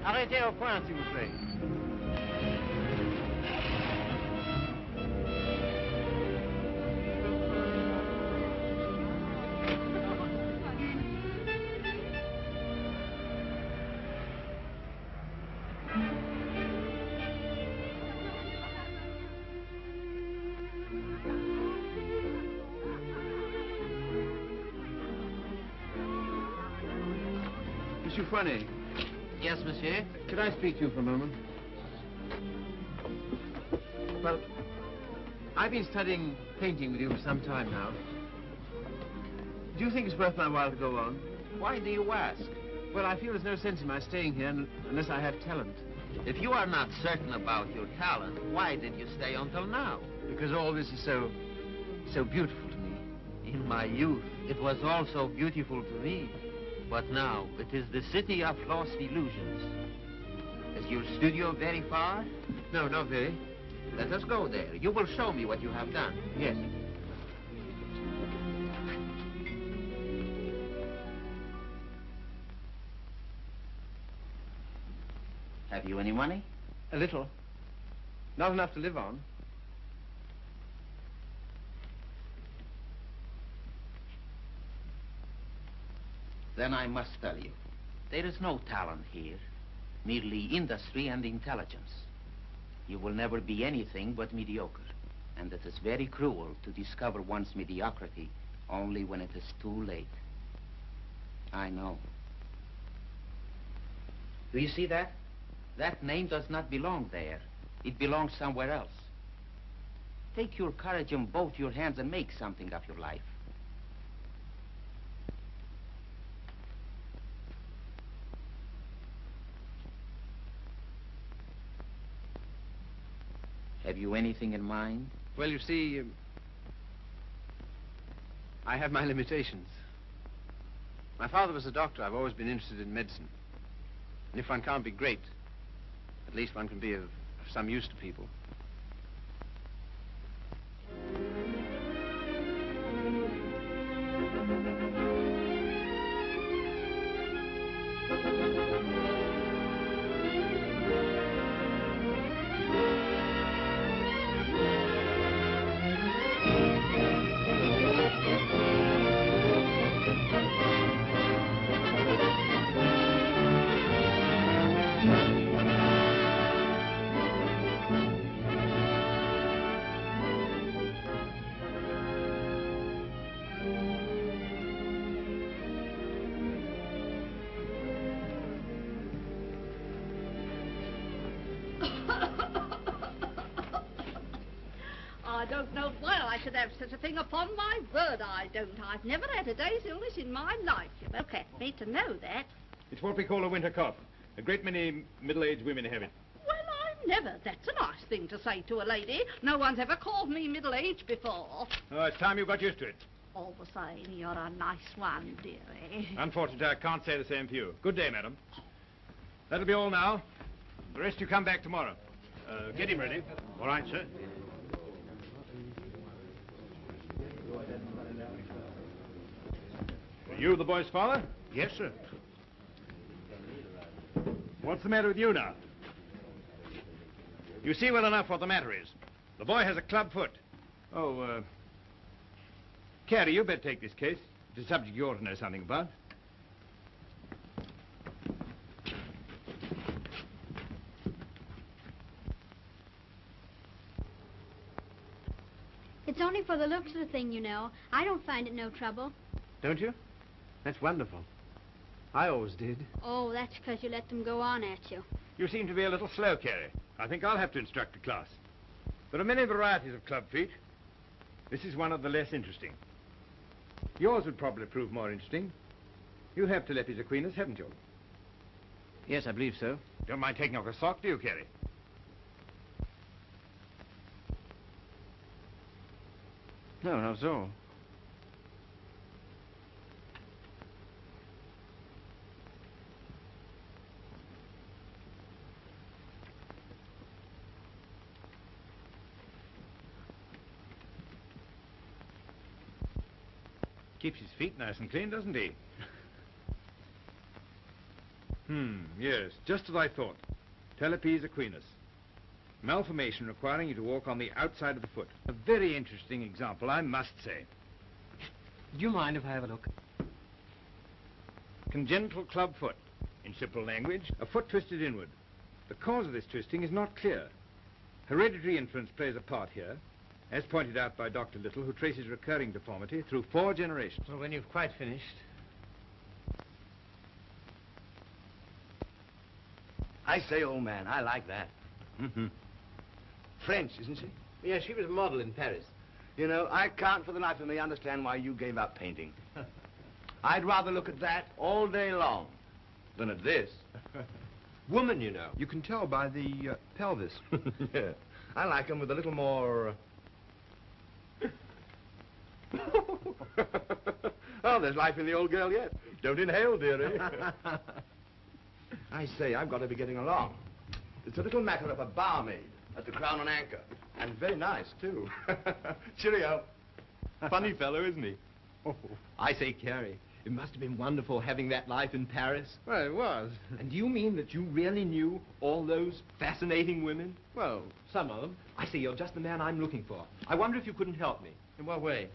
Arrêtez au point, s'il vous plaît. Monsieur Foinet. Yes, monsieur? Could I speak to you for a moment? Well, I've been studying painting with you for some time now. Do you think it's worth my while to go on? Why do you ask? Well, I feel there's no sense in my staying here unless I have talent. If you are not certain about your talent, why did you stay until now? Because all this is so beautiful to me. In my youth, it was also beautiful to me. But now, it is the city of lost illusions. Is your studio very far? No, not very. Let us go there. You will show me what you have done. Yes. Have you any money? A little. Not enough to live on. Then I must tell you, there is no talent here, merely industry and intelligence. You will never be anything but mediocre, and it is very cruel to discover one's mediocrity only when it is too late. I know. Do you see that? That name does not belong there. It belongs somewhere else. Take your courage in both your hands and make something of your life. Have you anything in mind? Well, you see, I have my limitations. My father was a doctor. I've always been interested in medicine. And if one can't be great, at least one can be of some use to people. I don't know why I should have such a thing. Upon my word, I don't. I've never had a day's illness in my life. You've looked at me to know that. It's what we call a winter cough. A great many middle-aged women have it. Well, I've never. That's a nice thing to say to a lady. No one's ever called me middle-aged before. Oh, it's time you got used to it. All the same, you're a nice one, dearie. Unfortunately, I can't say the same for you. Good day, madam. That'll be all now. The rest you come back tomorrow. Get him ready. All right, sir. Are you the boy's father? Yes, sir. What's the matter with you now? You see well enough what the matter is. The boy has a club foot. Oh, Carrie, you better take this case. It's a subject you ought to know something about. It's only for the looks of the thing, you know. I don't find it no trouble. Don't you? That's wonderful. I always did. Oh, that's because you let them go on at you. You seem to be a little slow, Carrie. I think I'll have to instruct a class. There are many varieties of club feet. This is one of the less interesting. Yours would probably prove more interesting. You have Telepes Aquinas, haven't you? Yes, I believe so. Don't mind taking off a sock, do you, Carrie? No, not at all. Keeps his feet nice and clean, doesn't he? Yes, just as I thought. Talipes equinus. Malformation requiring you to walk on the outside of the foot. A very interesting example, I must say. Do you mind if I have a look? Congenital club foot. In simple language, a foot twisted inward. The cause of this twisting is not clear. Hereditary influence plays a part here, as pointed out by Dr. Little, who traces recurring deformity through 4 generations. Well, when you've quite finished. I say, old man, I like that. French, isn't she? Yeah, she was a model in Paris. You know, I can't for the life of me understand why you gave up painting. I'd rather look at that all day long than at this. Woman, you know. You can tell by the pelvis. Yeah. I like them with a little more... Oh, there's life in the old girl yet. Don't inhale, dearie. I say, I've got to be getting along. It's a little matter of a barmaid at the Crown and Anchor. And very nice, too. Cheerio. Funny fellow, isn't he? I say, Carrie, it must have been wonderful having that life in Paris. Well, it was. And do you mean that you really knew all those fascinating women? Well, some of them. I say, you're just the man I'm looking for. I wonder if you couldn't help me. In what way?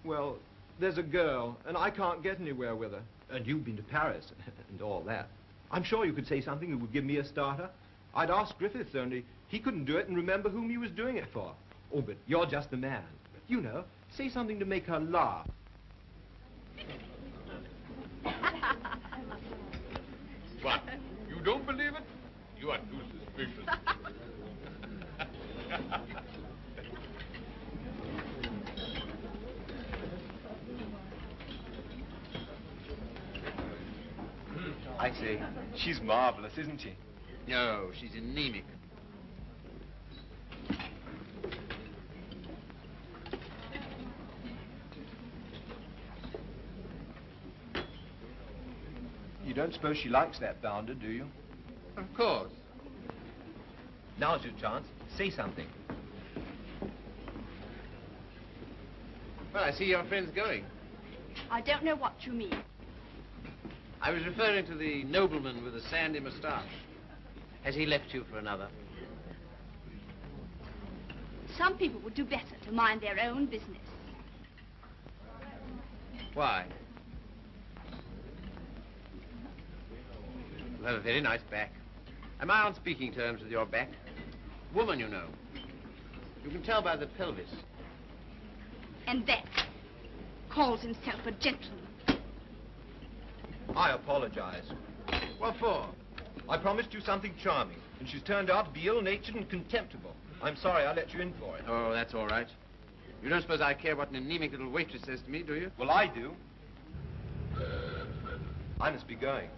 Well, there's a girl, and I can't get anywhere with her. And you've been to Paris, and all that. I'm sure you could say something that would give me a starter. I'd ask Griffiths, only he couldn't do it and remember whom he was doing it for. Oh, but you're just the man. You know, say something to make her laugh. What? You don't believe it? You are too suspicious. I say, she's marvelous, isn't she? No, she's anemic. You don't suppose she likes that bounder, do you? Of course. Now's your chance. Say something. Well, I see your friend's going. I don't know what you mean. I was referring to the nobleman with the sandy moustache. Has he left you for another? Some people would do better to mind their own business. Why? You have a very nice back. Am I on speaking terms with your back? Woman, you know. You can tell by the pelvis. And that calls himself a gentleman. I apologize. What for? I promised you something charming, and she's turned out to be ill-natured and contemptible. I'm sorry I let you in for it. Oh, that's all right. You don't suppose I care what an anemic little waitress says to me, do you? Well, I do. I must be going.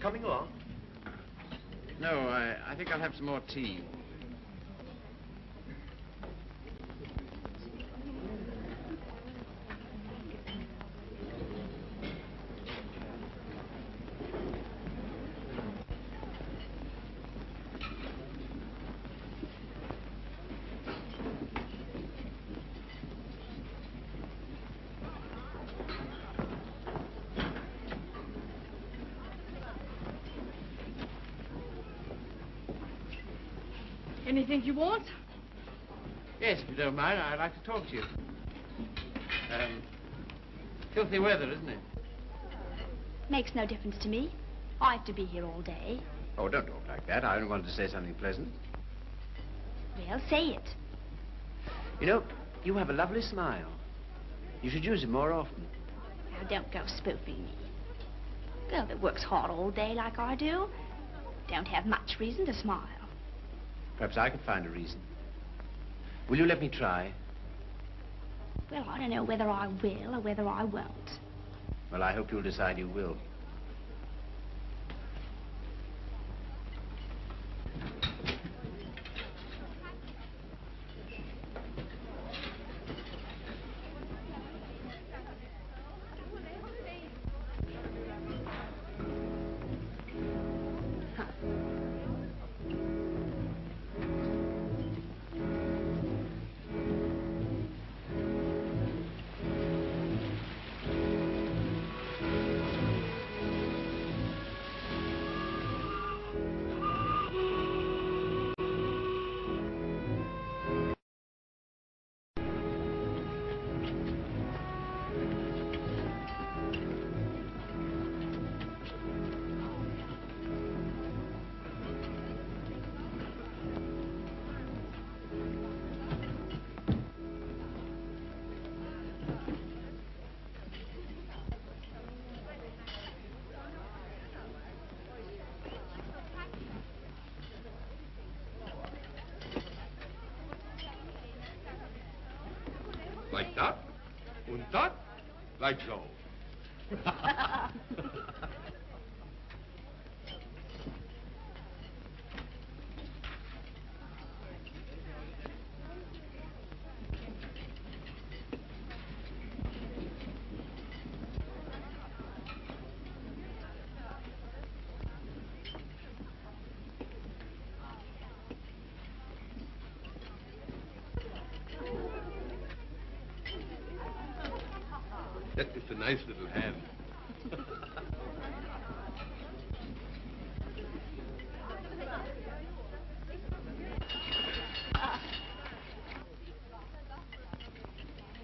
Coming along? No, I think I'll have some more tea. Anything you want? Yes, if you don't mind, I'd like to talk to you. Filthy weather, isn't it? Makes no difference to me. I have to be here all day. Oh, don't talk like that. I only wanted to say something pleasant. Well, say it. You know, you have a lovely smile. You should use it more often. Now, don't go spoofing me. A girl that works hard all day like I do don't have much reason to smile. Perhaps I could find a reason. Will you let me try? Well, I don't know whether I will or whether I won't. Well, I hope you'll decide you will. Start? Like so. It's a nice little hand.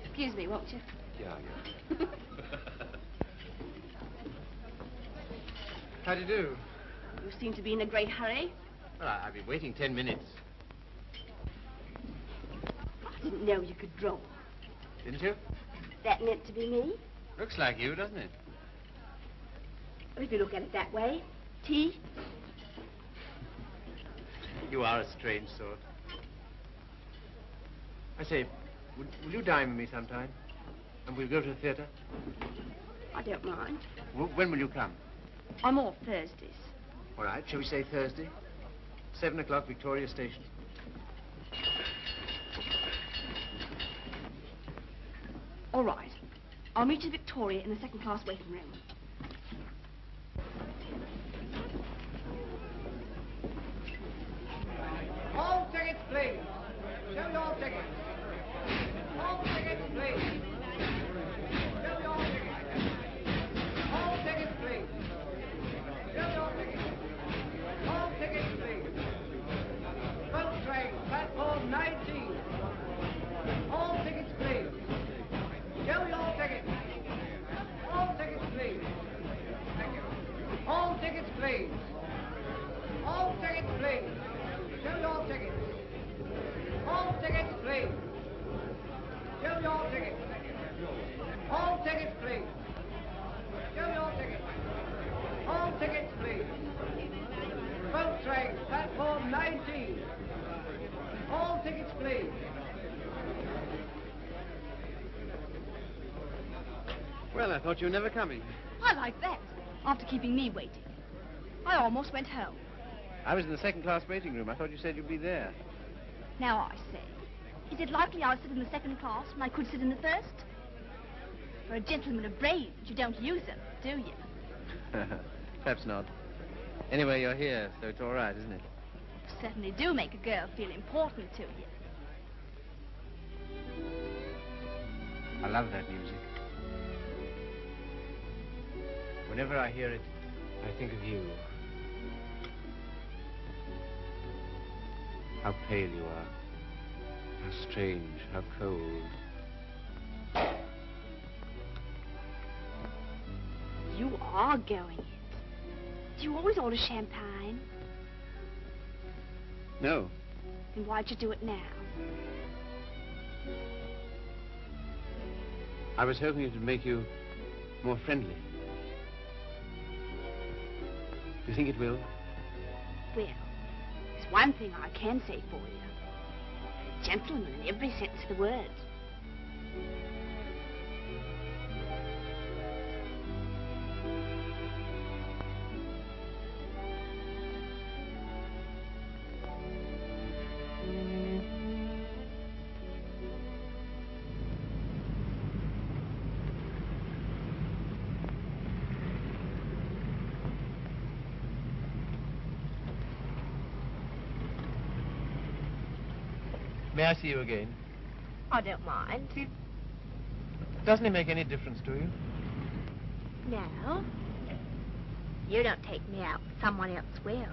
Excuse me, won't you? Yeah. How do you do? You seem to be in a great hurry. Well, I've been waiting 10 minutes. I didn't know you could draw. Didn't you? That meant to be me? Looks like you, doesn't it? Well, if you look at it that way. Tea? You are a strange sort. I say, will you dine with me sometime? And we'll go to the theatre? I don't mind. When will you come? I'm off Thursdays. All right, shall we say Thursday? 7 o'clock, Victoria Station. All right. I'll meet you at Victoria in the second-class waiting room. All tickets, please. Show your tickets. All tickets, please. Show your tickets. All tickets, please. Show your tickets. All tickets, please. Boat train, platform 19. All tickets, please. Show your tickets. All tickets, please. Thank you. All tickets, please. All tickets, please. Show your tickets. All tickets, please. Show your tickets. All tickets, please. Show your tickets. All tickets, please. Boat train, platform 19. All tickets, please. Well, I thought you were never coming. I like that. After keeping me waiting. I almost went home. I was in the second-class waiting room. I thought you said you'd be there. Now I say, is it likely I'll sit in the second class when I could sit in the first? For a gentleman of brains, you don't use them, do you? Perhaps not. Anyway, you're here, so it's all right, isn't it? You certainly do make a girl feel important to you. I love that music. Whenever I hear it, I think of you. How pale you are. How strange, how cold. You are going it. Do you always order champagne? No. Then why'd you do it now? I was hoping it would make you more friendly. Do you think it will? Well, there's one thing I can say for you. A gentleman in every sense of the word. May I see you again? I don't mind. Doesn't it make any difference to you? No. You don't take me out, someone else will.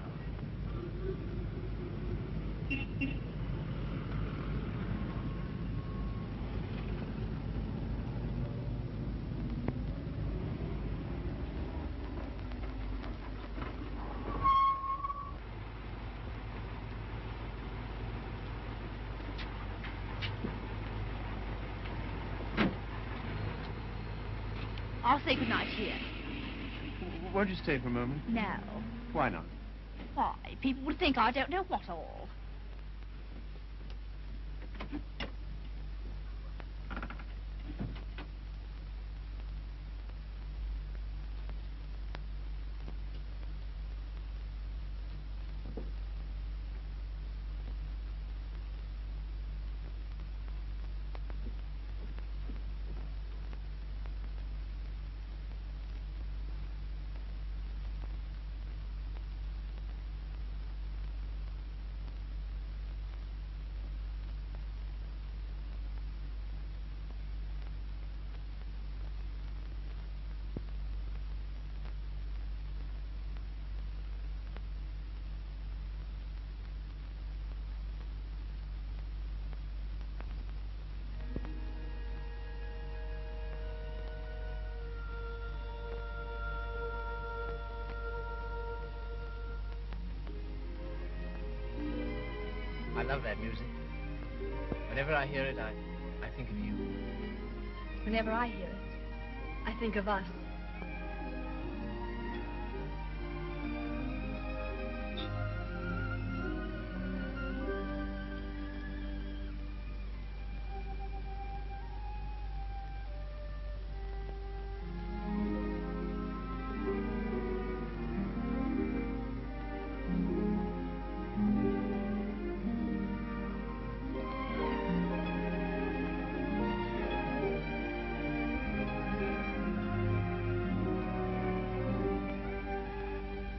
I'll say goodnight here. Won't you stay for a moment? No. Why not? Why? People would think I don't know what all. I love that music. Whenever I hear it, I think of you. Whenever I hear it, I think of us.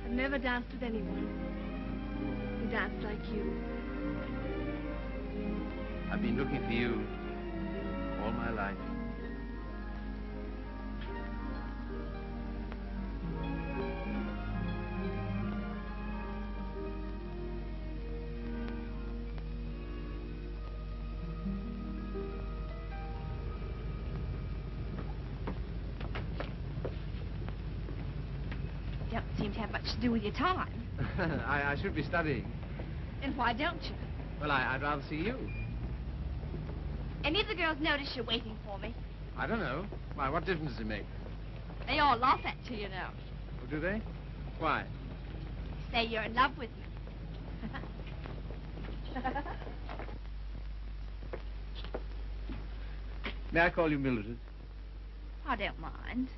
I've never danced with anyone who danced like you. I've been looking for you all my life. You don't seem to have much to do with your time. I should be studying. And why don't you? Well, I'd rather see you. Any of the girls notice you're waiting for me? I don't know. Why, what difference does it make? They all laugh at you, you know. Oh, do they? Why? Say you're in love with me. May I call you Mildred? I don't mind.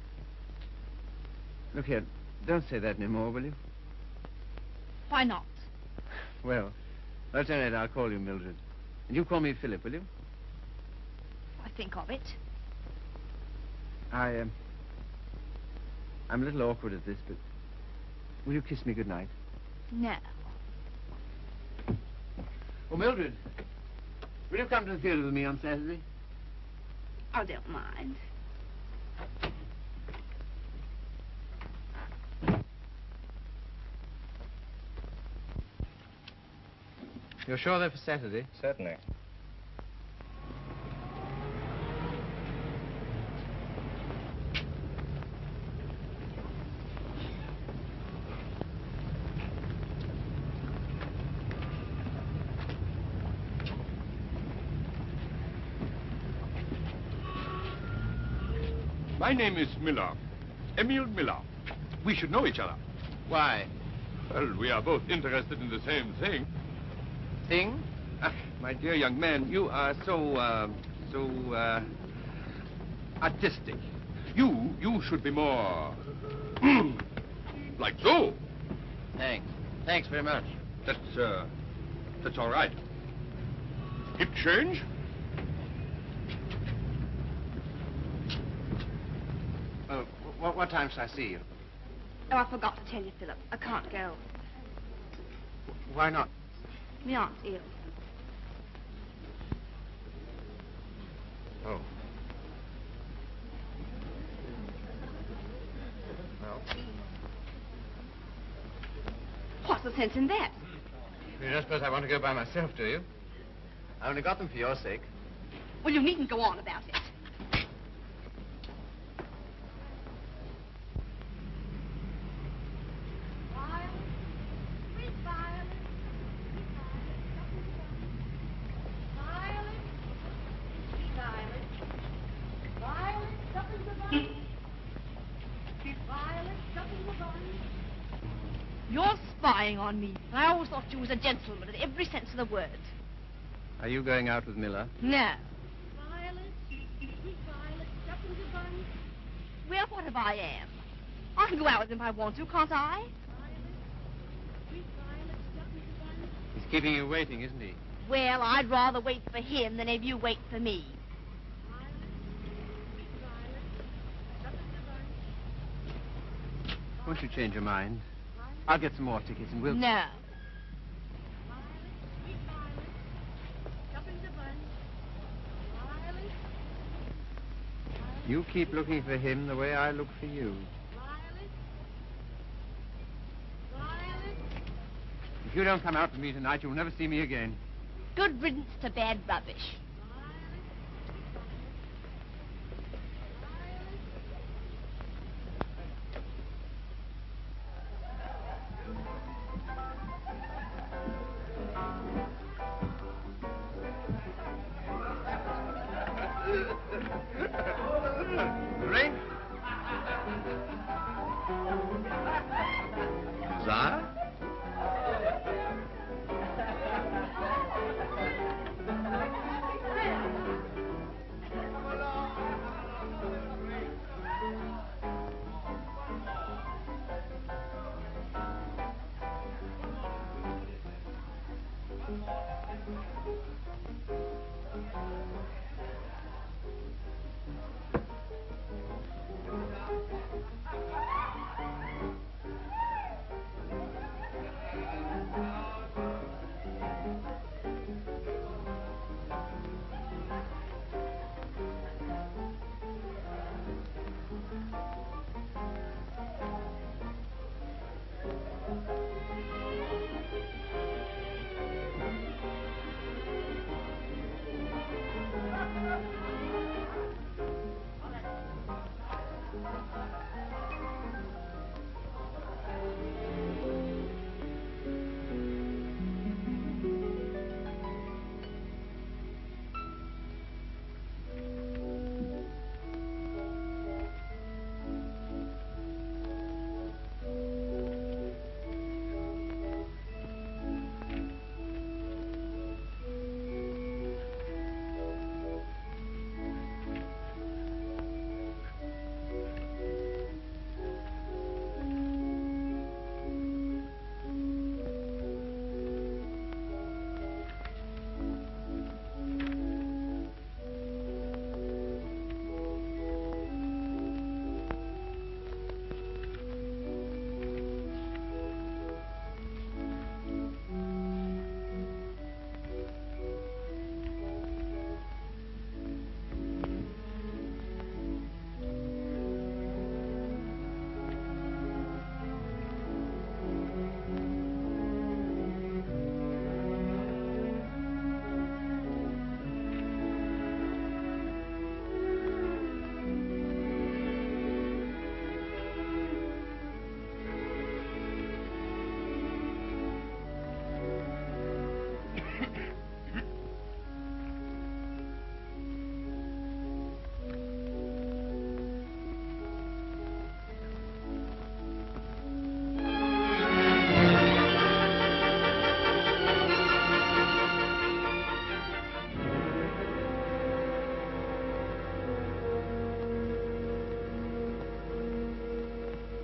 Look here, don't say that anymore, will you? Why not? Well, at any rate, I'll call you Mildred. And you call me Philip, will you? I think of it. I'm a little awkward at this, but will you kiss me goodnight? No. Oh, Mildred, will you come to the theater with me on Saturday? I don't mind. You're sure they're for Saturday? Certainly. My name is Miller. Emil Miller. We should know each other. Why? Well, we are both interested in the same thing. Thing? Ah, my dear young man, you are so artistic. You should be more... like so. Thanks. Thanks very much. That's all right. Hip change? What time shall I see you? Oh, I forgot to tell you, Philip. I can't go. Why not? My aunt's ill. Oh. Well, What's the sense in that? you don't suppose I want to go by myself, do you? I only got them for your sake. Well, you needn't go on about it. You're spying on me. I always thought you was a gentleman in every sense of the word. Are you going out with Miller? No. Well, what if I am? I can go out with him if I want to, can't I? He's keeping you waiting, isn't he? Well, I'd rather wait for him than have you wait for me. Won't you change your mind? I'll get some more tickets and we'll... No. You keep looking for him the way I look for you. If you don't come out with me tonight, you'll never see me again. Good riddance to bad rubbish.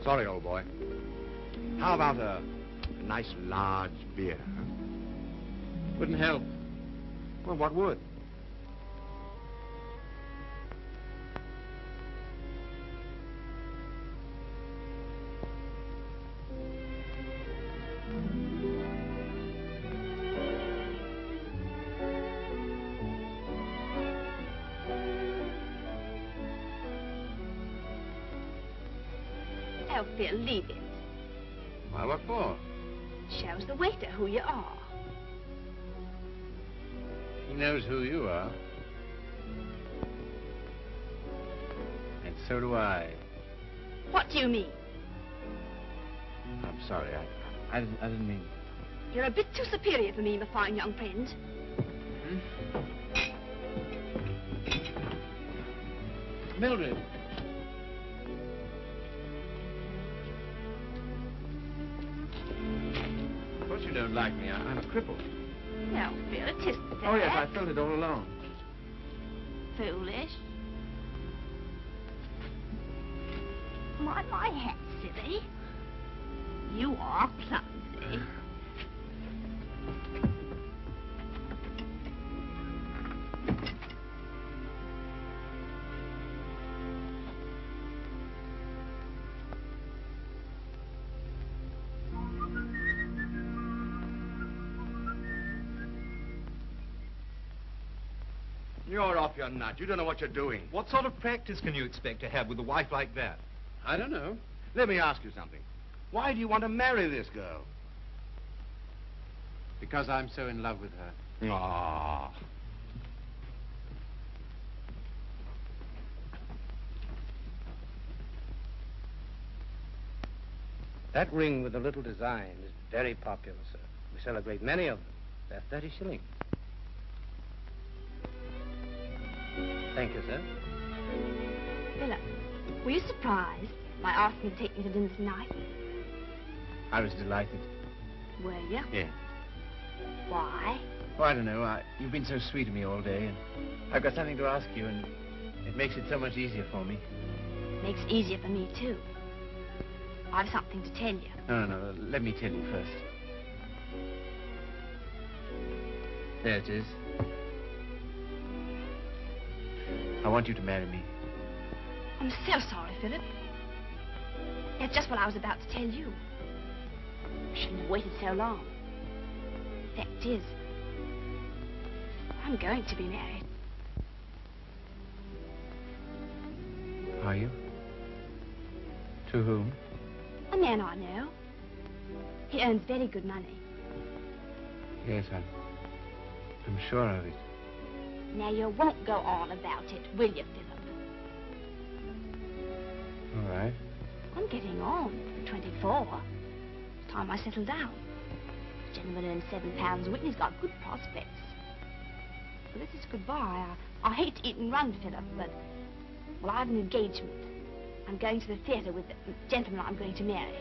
Sorry, old boy. How about a nice large beer, huh? Wouldn't help. Well, what would? Oh, Phil, leave it. Why, what for? Shows the waiter who you are. He knows who you are. And so do I. What do you mean? I'm sorry. I didn't mean... You're a bit too superior for me, my fine young friend. Mildred. Of course you don't like me. I'm a cripple. No, Phil, it isn't that. Oh, yes, I felt it all along. Foolish. My hat, silly. You are clumsy. You're off your nut. You don't know what you're doing. What sort of practice can you expect to have with a wife like that? I don't know. Let me ask you something. Why do you want to marry this girl? Because I'm so in love with her. Ah. That ring with the little design is very popular, sir. We sell a great many of them. They're 30 shillings. Thank you, sir. Philip, were you surprised by asking me to take me to dinner tonight? I was delighted. Were you? Yeah. Why? Oh, I don't know. You've been so sweet to me all day, and I've got something to ask you, and it makes it so much easier for me. Makes it easier for me, too. I've something to tell you. No. Let me tell you first. There it is. I want you to marry me. I'm so sorry, Philip. That's just what I was about to tell you. I shouldn't have waited so long. Fact is, I'm going to be married. Are you? To whom? A man I know. He earns very good money. Yes, I'm sure of it. Now, you won't go on about it, will you, Philip? All right. I'm getting on. 24. It's time I settle down. The gentleman earns £7 a week and he's got good prospects. Well, this is goodbye. I hate to eat and run, Philip, but... Well, I have an engagement. I'm going to the theatre with the gentleman I'm going to marry.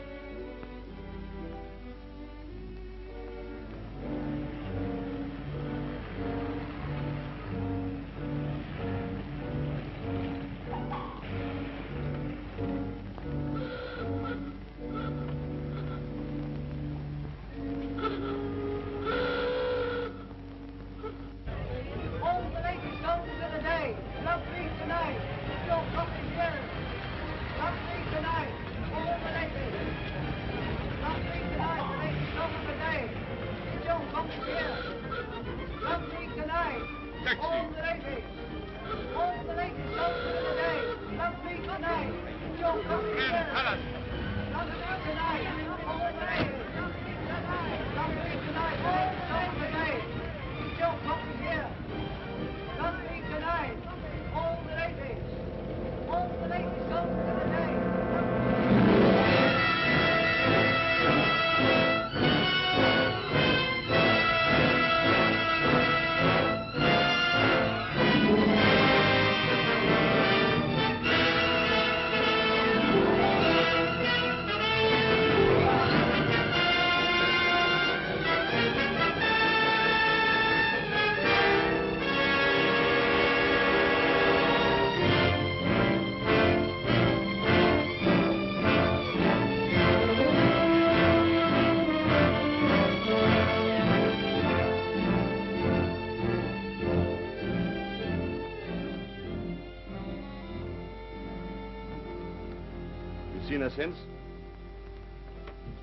Seen her since?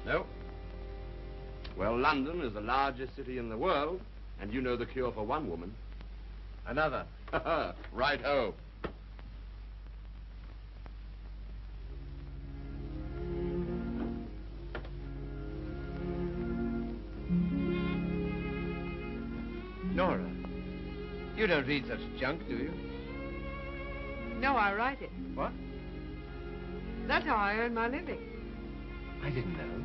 No? Well, London is the largest city in the world, and you know the cure for one woman. Another. Right-ho. Nora, you don't read such junk, do you? No, I write it. What? That's how I earn my living. I didn't know.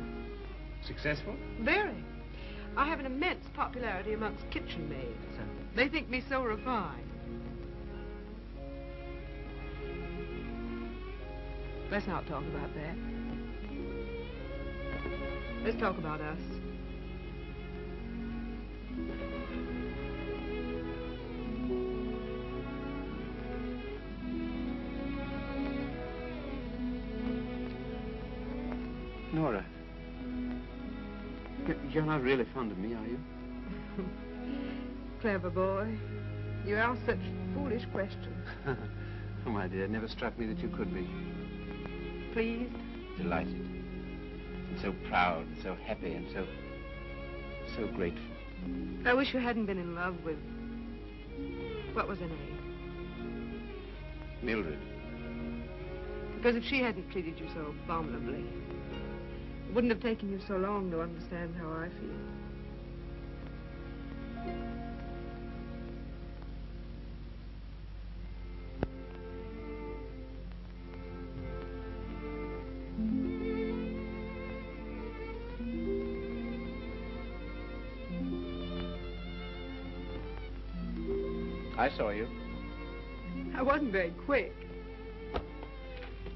Successful? Very. I have an immense popularity amongst kitchen maids. They think me so refined. Let's not talk about that. Let's talk about us. Nora, you're not really fond of me, are you? Clever boy. You ask such foolish questions. Oh, my dear, it never struck me that you could be. Pleased? Delighted. And so proud, and so happy, and so grateful. I wish you hadn't been in love with... What was her name? Mildred. Because if she hadn't treated you so abominably, it wouldn't have taken you so long to understand how I feel. I saw you. I wasn't very quick.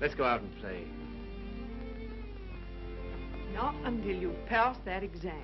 Let's go out and play. Not until you've passed that exam.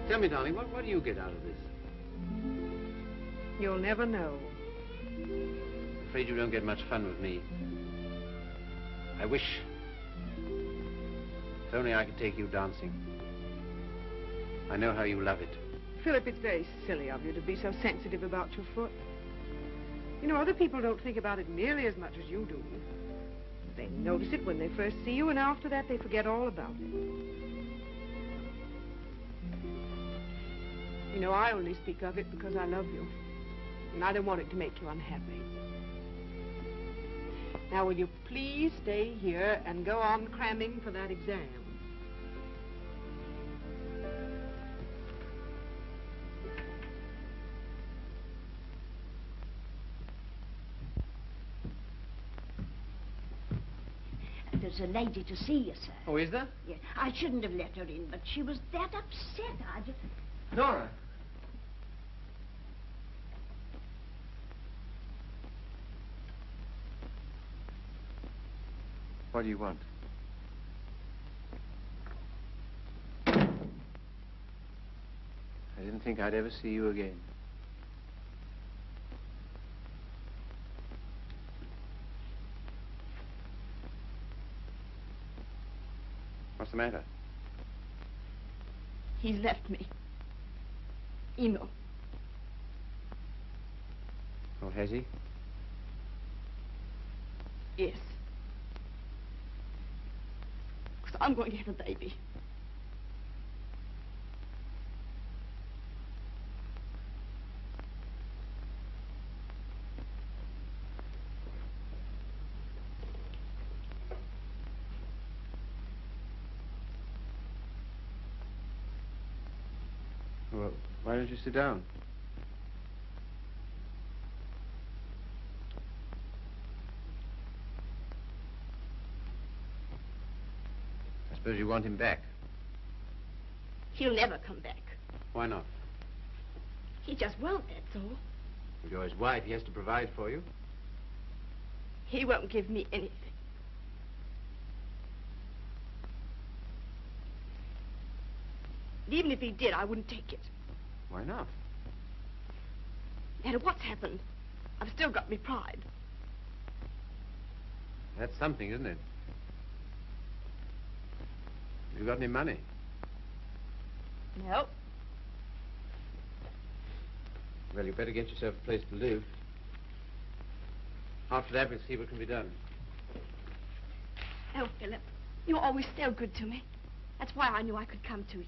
Tell me, darling, what do you get out of this? You'll never know. I'm afraid you don't get much fun with me. I wish... If only I could take you dancing. I know how you love it. Philip, it's very silly of you to be so sensitive about your foot. You know, other people don't think about it nearly as much as you do. They notice it when they first see you, and after that they forget all about it. You know, I only speak of it because I love you. And I don't want it to make you unhappy. Now, will you please stay here and go on cramming for that exam? There's a lady to see you, sir. Oh, is there? Yeah, I shouldn't have let her in, but she was that upset. I just... Nora. What do you want? I didn't think I'd ever see you again. What's the matter? He's left me. Eno. Oh, has he? Yes. Because I'm going to have a baby. Well, why don't you sit down? I suppose you want him back. He'll never come back. Why not? He just won't, that's all. If you're his wife, he has to provide for you. He won't give me anything. And even if he did, I wouldn't take it. Why not? No matter what's happened, I've still got me pride. That's something, isn't it? You got any money? No. Well, you better get yourself a place to live. After that, we'll see what can be done. Oh, Philip, you're always so good to me. That's why I knew I could come to you.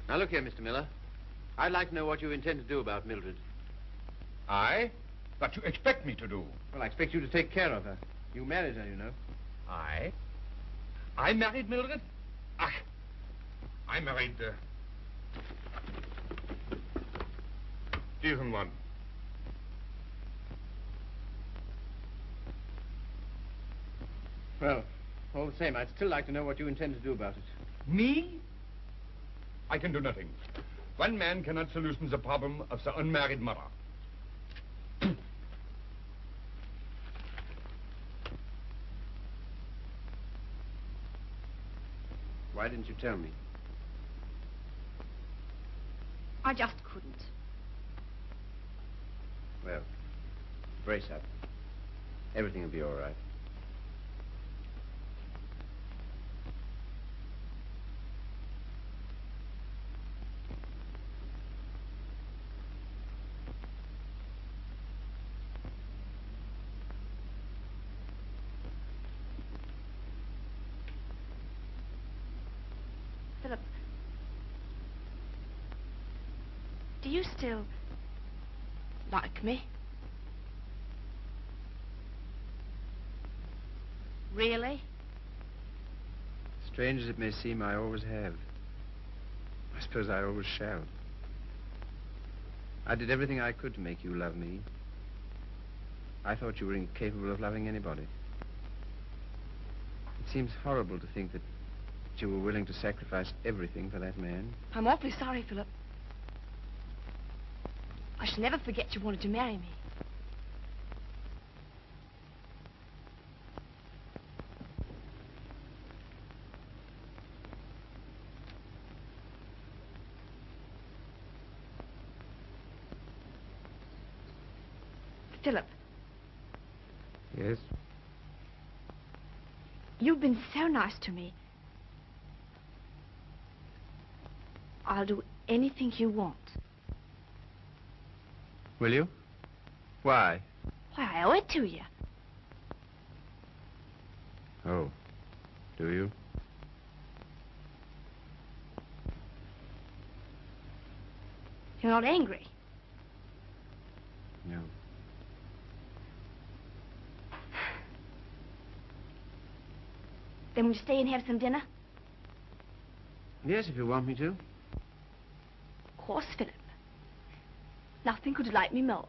Now, look here, Mr. Miller. I'd like to know what you intend to do about Mildred. I? What you expect me to do? Well, I expect you to take care of her. You married her, you know. I married Mildred? Ach, I married, diesen one. Well, all the same, I'd still like to know what you intend to do about it. Me? I can do nothing. One man cannot solution the problem of the unmarried mother. Why didn't you tell me? I just couldn't. Well, brace up. Everything will be all right. Philip, do you still like me? Really? Strange as it may seem, I always have. I suppose I always shall. I did everything I could to make you love me. I thought you were incapable of loving anybody. It seems horrible to think that you were willing to sacrifice everything for that man. I'm awfully sorry, Philip. I shall never forget you wanted to marry me. Philip, Yes? you've been so nice to me. I'll do anything you want. Will you? Why? Why, I owe it to you. Oh, do you? You're not angry. No. Then will you stay and have some dinner? Yes, if you want me to. Of course, Philip. Nothing could delight me more.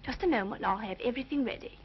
Just a moment and I'll have everything ready.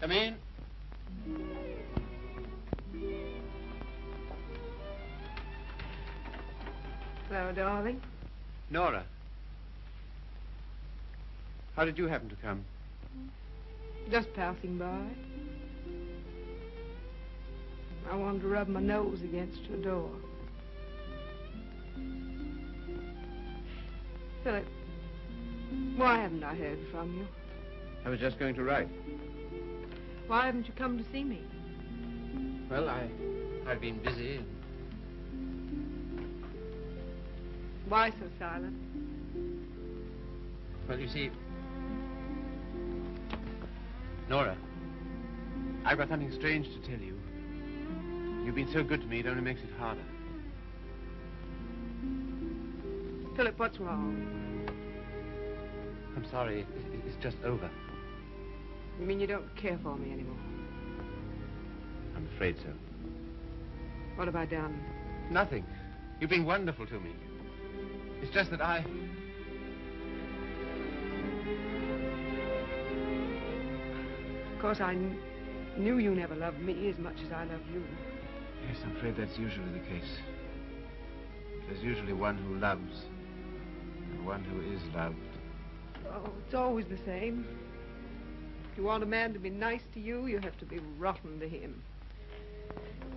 Come in. Hello, darling. Nora. How did you happen to come? Just passing by. I wanted to rub my nose against your door. Philip, why haven't I heard from you? I was just going to write. Why haven't you come to see me? Well, I've been busy. Why so silent? Well, you see, Nora, I've got something strange to tell you. You've been so good to me, it only makes it harder. Philip, what's wrong? I'm sorry, it's just over. You mean you don't care for me anymore? I'm afraid so. What have I done? Nothing. You've been wonderful to me. It's just that Of course, I knew you never loved me as much as I love you. Yes, I'm afraid that's usually the case. There's usually one who loves and one who is loved. Oh, it's always the same. If you want a man to be nice to you, you have to be rotten to him.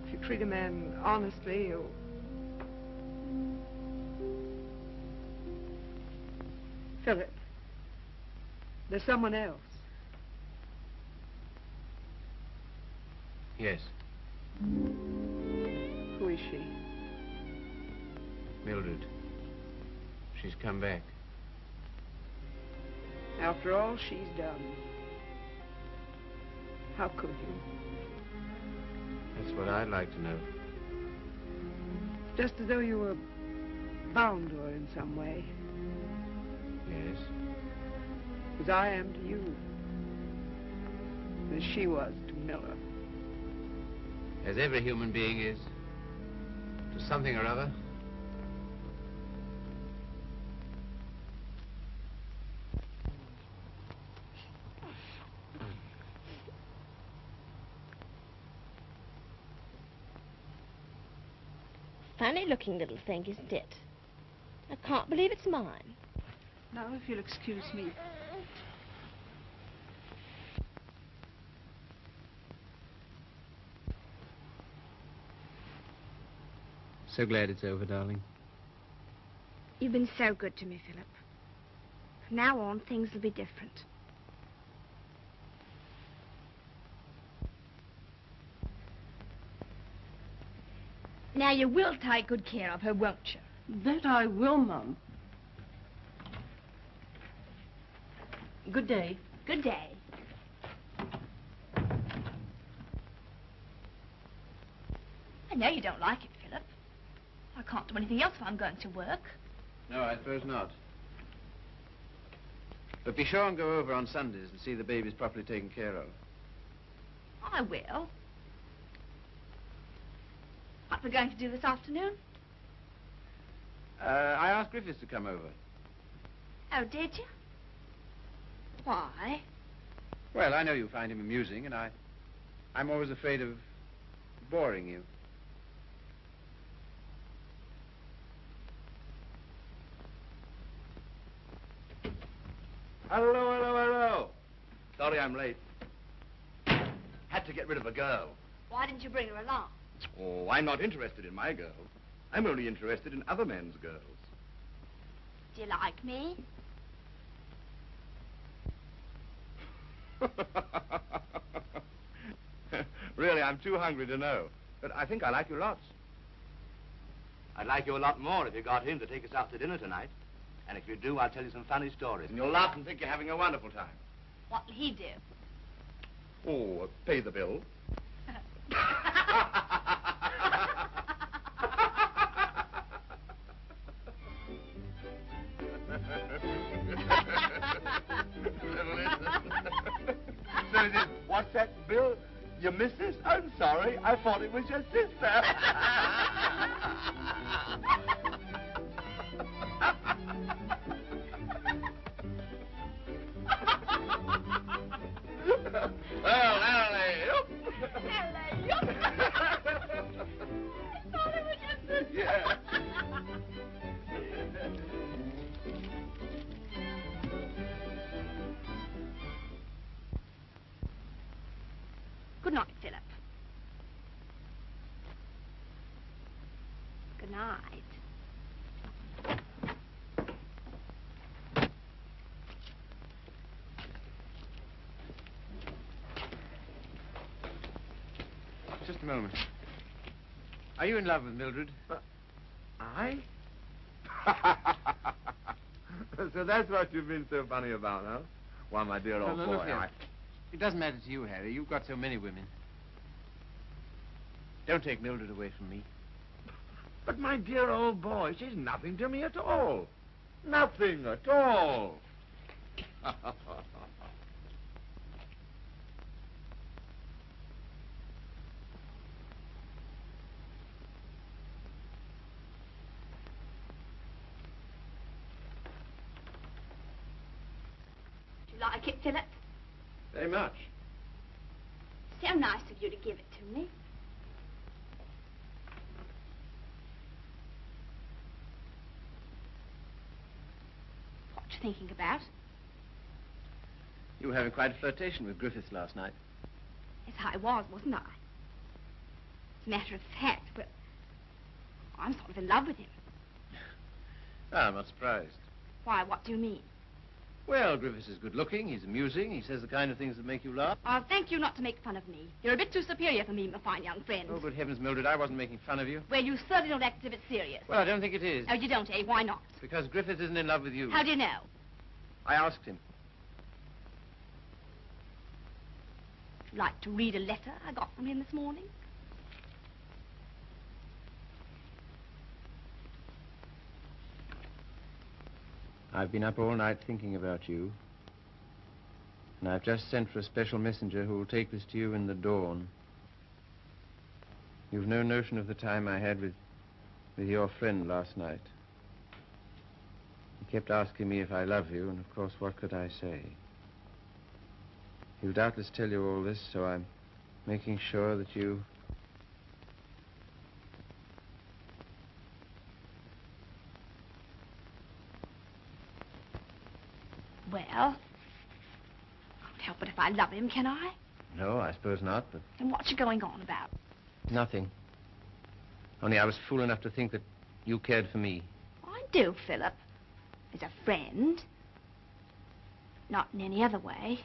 If you treat a man honestly, you... Philip, there's someone else. Yes, Who is she? Mildred. She's come back. After all she's done. How could you? That's what I'd like to know. Just as though you were bound to her in some way. Yes? As I am to you. As she was to Miller. As every human being is. To something or other. Funny looking little thing, isn't it? I can't believe it's mine. Now, if you'll excuse me. So glad it's over, darling. You've been so good to me, Philip. From now on, things will be different. Now, you will take good care of her, won't you? That I will, Mum. Good day. Good day. I know you don't like it, Philip. I can't do anything else if I'm going to work. No, I suppose not. But be sure and go over on Sundays and see the babies properly taken care of. I will. What we're going to do this afternoon? I asked Griffiths to come over. Oh, did you? Why? Well, I know you find him amusing, and I'm always afraid of boring you. Hello, hello, hello. Sorry I'm late. Had to get rid of a girl. Why didn't you bring her along? Oh, I'm not interested in my girl. I'm only interested in other men's girls. Do you like me? Really, I'm too hungry to know. But I think I like you lots. I'd like you a lot more if you got him to take us out to dinner tonight. And if you do, I'll tell you some funny stories. And you'll laugh and think you're having a wonderful time. What'll he do? Oh, pay the bill. So is it, what's that, Bill? Your missus? I'm sorry. I thought it was your sister. Well, alley-oop. Alley-oop. I thought it was your sister. Yeah. Good night, Philip. Good night. Just a moment. Are you in love with Mildred? I? So that's what you've been so funny about, huh? Why, my dear old No, boy, look here. It doesn't matter to you, Harry. You've got so many women. Don't take Mildred away from me. But my dear old boy, she's nothing to me at all. Nothing at all. Do you like it, Philip? Very much. So nice of you to give it to me. What you thinking about? You were having quite a flirtation with Griffiths last night. Yes, I was, wasn't I? As a matter of fact, well, I'm sort of in love with him. Ah, I'm not surprised. Why, what do you mean? Well, Griffiths is good looking, he's amusing, he says the kind of things that make you laugh. I'll thank you not to make fun of me. You're a bit too superior for me, my fine young friend. Oh, good heavens, Mildred, I wasn't making fun of you. Well, you certainly don't act as if it's serious. Well, I don't think it is. Oh, you don't, eh? Why not? Because Griffiths isn't in love with you. How do you know? I asked him. Would you like to read a letter I got from him this morning? I've been up all night thinking about you. And I've just sent for a special messenger who will take this to you in the dawn. You've no notion of the time I had with your friend last night. He kept asking me if I love you, and of course, what could I say? He'll doubtless tell you all this, so I'm making sure that you... Well, I can't help it if I love him, can I? No, I suppose not, but... Then what's you going on about? Nothing. Only I was fool enough to think that you cared for me. I do, Philip. As a friend. Not in any other way.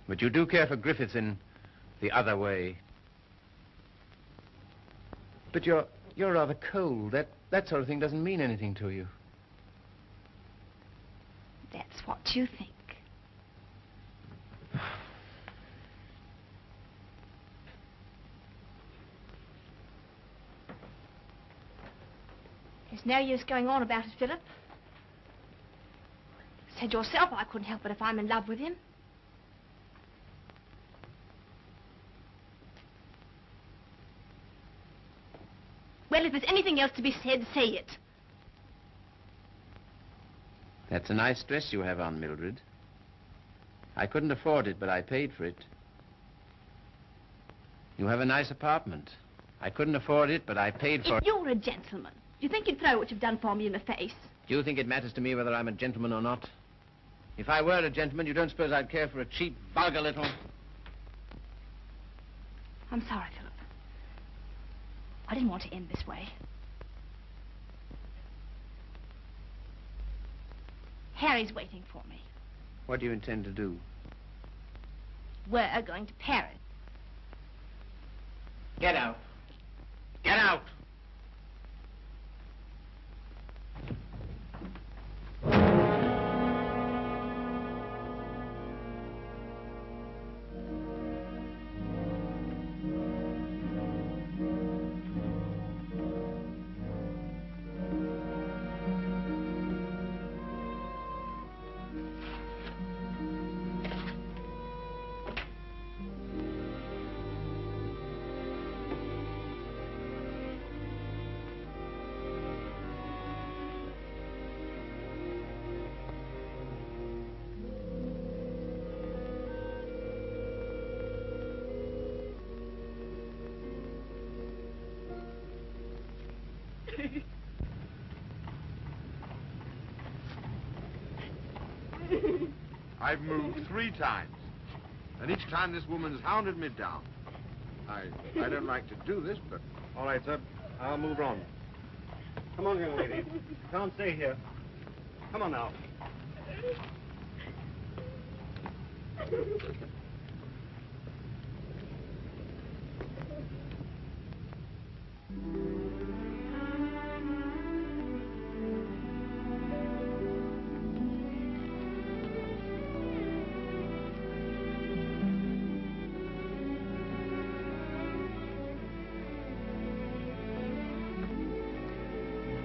But you do care for Griffiths in the other way. But you're rather cold. That sort of thing doesn't mean anything to you. That's what you think. There's no use going on about it, Philip. You said yourself I couldn't help it if I'm in love with him. Well, if there's anything else to be said, say it. That's a nice dress you have on, Mildred. I couldn't afford it, but I paid for it. You have a nice apartment. I couldn't afford it, but I paid for it. If you're a gentleman, do you think you'd throw what you've done for me in the face? Do you think it matters to me whether I'm a gentleman or not? If I were a gentleman, you don't suppose I'd care for a cheap, vulgar little... I'm sorry, Philip. I didn't want to end this way. Harry's waiting for me. What do you intend to do? We're going to Paris. Get out. Get out! I've moved 3 times, and each time this woman's hounded me down. I don't like to do this, but... All right, sir. I'll move on. Come on, young lady. You can't stay here. Come on now.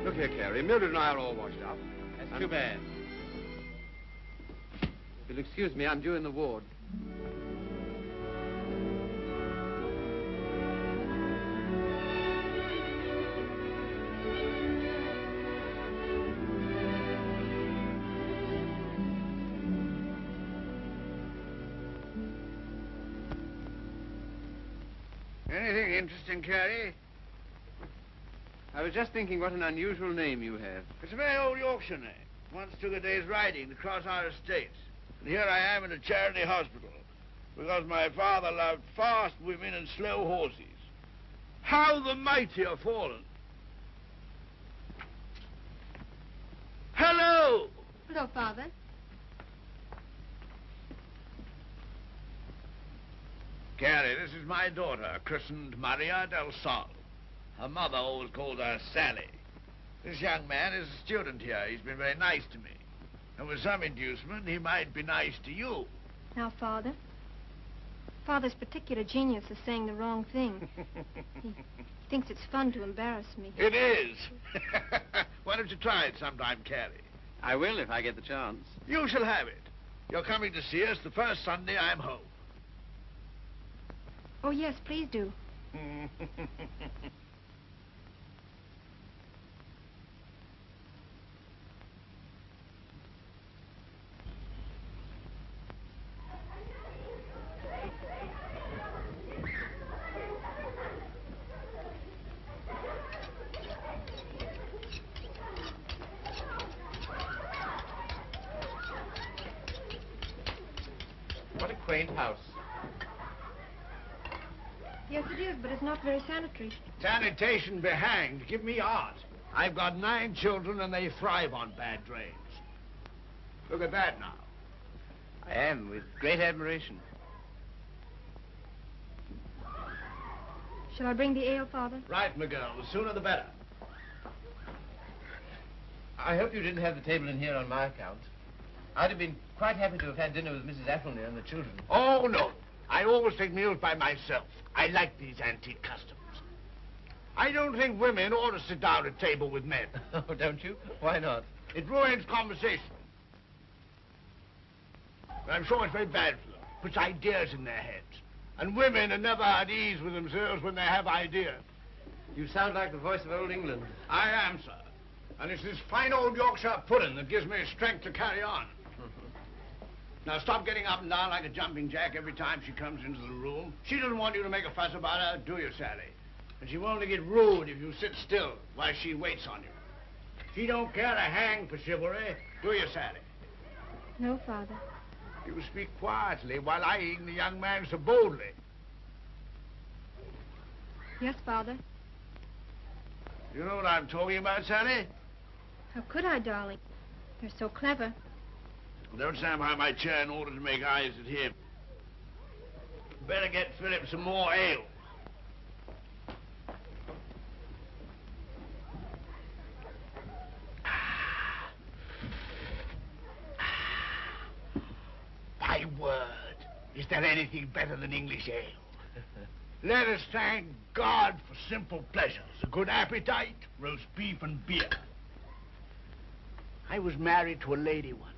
Look here, Carrie. Mildred and I are all washed up. That's too bad. If you'll excuse me, I'm due in the ward. Anything interesting, Carrie? I was just thinking what an unusual name you have. It's a very old Yorkshire name. Once took a day's riding to cross our estates. And here I am in a charity hospital because my father loved fast women and slow horses. How the mighty are fallen. Hello! Hello, Father. Carrie, this is my daughter, christened Maria del Sol. Her mother always called her Sally. This young man is a student here. He's been very nice to me. And with some inducement, he might be nice to you. Now, Father. Father's particular genius is saying the wrong thing. He thinks it's fun to embarrass me. It is. Why don't you try it sometime, Carrie? I will if I get the chance. You shall have it. You're coming to see us the first Sunday I'm home. Oh, yes, please do. What a quaint house. Yes, it is, but it's not very sanitary. Sanitation be hanged. Give me art. I've got 9 children and they thrive on bad drains. Look at that now. I am, with great admiration. Shall I bring the ale, Father? Right, my girl. The sooner the better. I hope you didn't have the table in here on my account. I'd have been quite happy to have had dinner with Mrs. Athelney and the children. Oh, no. I always take meals by myself. I like these antique customs. I don't think women ought to sit down at table with men. Oh, don't you? Why not? It ruins conversation. And I'm sure it's very bad for them. Puts ideas in their heads. And women are never at ease with themselves when they have ideas. You sound like the voice of old England. I am, sir. And it's this fine old Yorkshire pudding that gives me strength to carry on. Now, stop getting up and down like a jumping jack every time she comes into the room. She doesn't want you to make a fuss about her, do you, Sally? And she won't only get rude if you sit still while she waits on you. She don't care a hang for chivalry, do you, Sally? No, Father. You speak quietly while eyeing the young man so boldly. Yes, Father. You know what I'm talking about, Sally? How could I, darling? You're so clever. Don't stand behind my chair in order to make eyes at him. Better get Philip some more ale. My word, is there anything better than English ale? Let us thank God for simple pleasures, a good appetite, roast beef and beer. I was married to a lady once.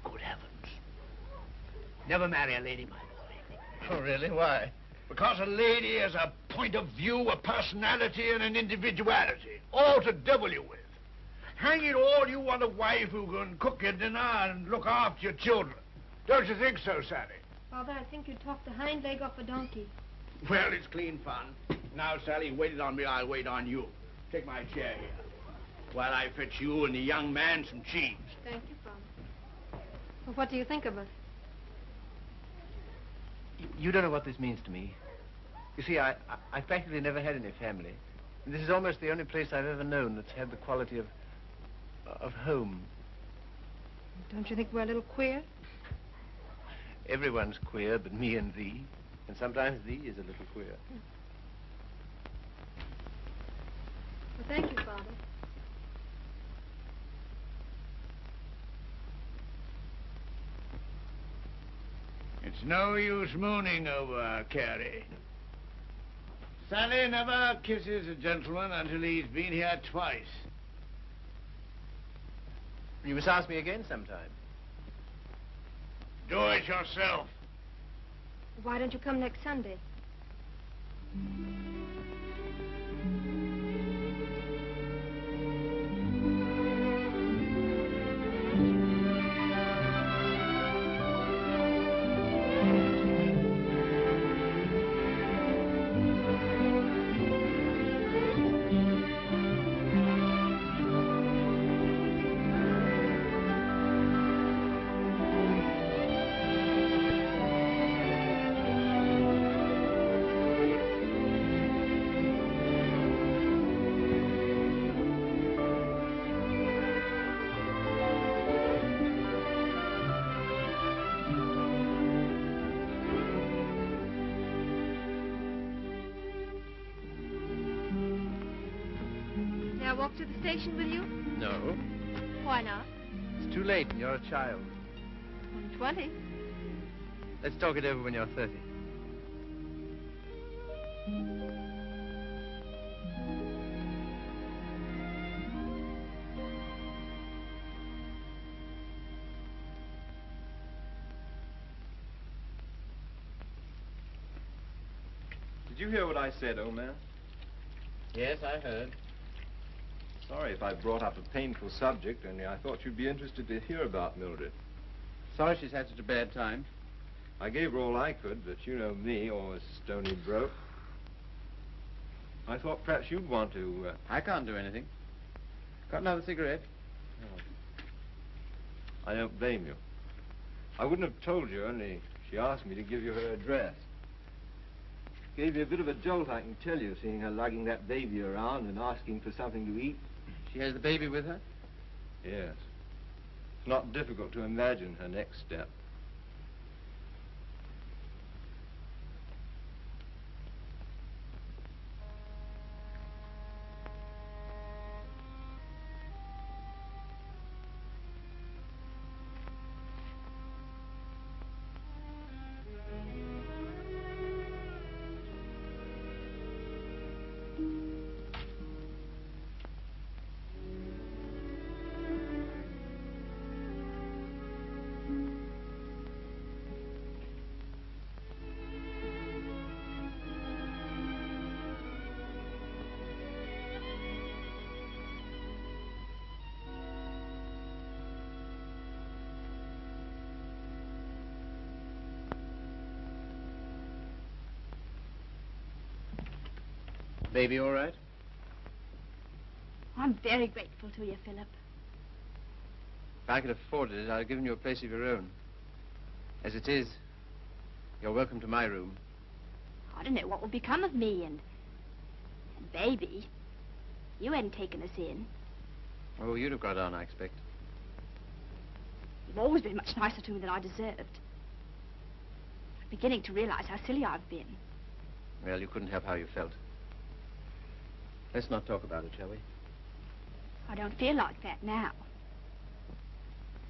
Good heavens. Never marry a lady, my boy. Oh, really? Why? Because a lady has a point of view, a personality, and an individuality, all to devil you with. Hang it all, you want a wife who can cook your dinner and look after your children. Don't you think so, Sally? Father, I think you talked the hind leg off a donkey. Well, it's clean fun. Now, Sally, you waited on me, I'll wait on you. Take my chair here, while I fetch you and the young man some cheese. Thank you, Father. Well, what do you think of us? You don't know what this means to me. You see, I practically never had any family. And this is almost the only place I've ever known that's had the quality of home. Don't you think we're a little queer? Everyone's queer but me and thee. And sometimes thee is a little queer. Well, thank you, Father. It's no use mooning over Carrie. Sally never kisses a gentleman until he's been here twice. You must ask me again sometime. Do it yourself. Why don't you come next Sunday? May I walk to the station with you? No. Why not? It's too late and you're a child. I'm 20. Let's talk it over when you're 30. Did you hear what I said, old man? Yes, I heard. Sorry if I brought up a painful subject, only I thought you'd be interested to hear about Mildred. Sorry she's had such a bad time. I gave her all I could, but you know me, always stony broke. I thought perhaps you'd want to... I can't do anything. Got another cigarette? Oh. I don't blame you. I wouldn't have told you, only she asked me to give you her address. Gave you a bit of a jolt, I can tell you, seeing her lugging that baby around and asking for something to eat. She has the baby with her? Yes. It's not difficult to imagine her next step. Baby all right? I'm very grateful to you, Philip. If I could afford it, I'd have given you a place of your own. As it is, you're welcome to my room. I don't know what will become of me and Baby. You hadn't taken us in. Oh, you'd have got on, I expect. You've always been much nicer to me than I deserved. I'm beginning to realize how silly I've been. Well, you couldn't help how you felt. Let's not talk about it, shall we? I don't feel like that now.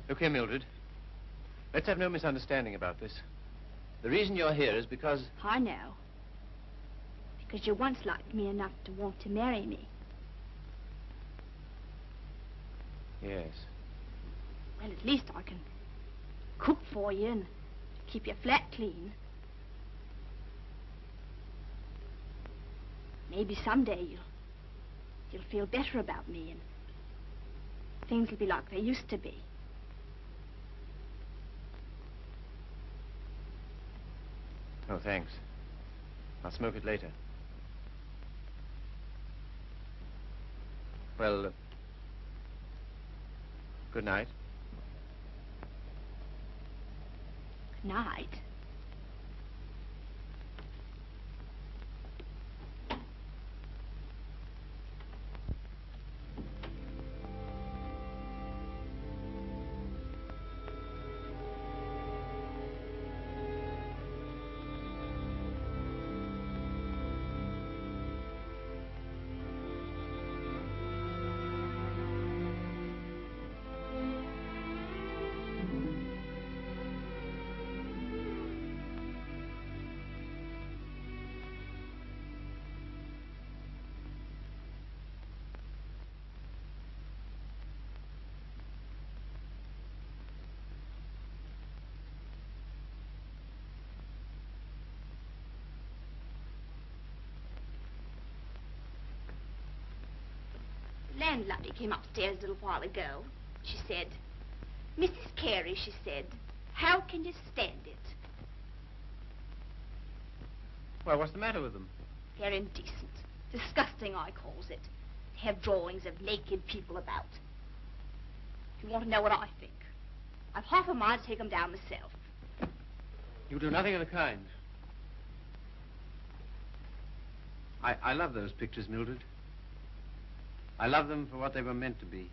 Look here, Mildred. Let's have no misunderstanding about this. The reason you're here is because... I know. Because you once liked me enough to want to marry me. Yes. Well, at least I can cook for you and keep your flat clean. Maybe someday you'll feel better about me and things will be like they used to be. Oh, thanks. I'll smoke it later. Well, good night. Good night. Landlady came upstairs a little while ago. She said, Mrs. Carey, she said, how can you stand it? Well, what's the matter with them? They're indecent. Disgusting, I calls it. To have drawings of naked people about. If you want to know what I think, I've half a mind to take them down myself. You do nothing of the kind. I love those pictures, Mildred. I love them for what they were meant to be.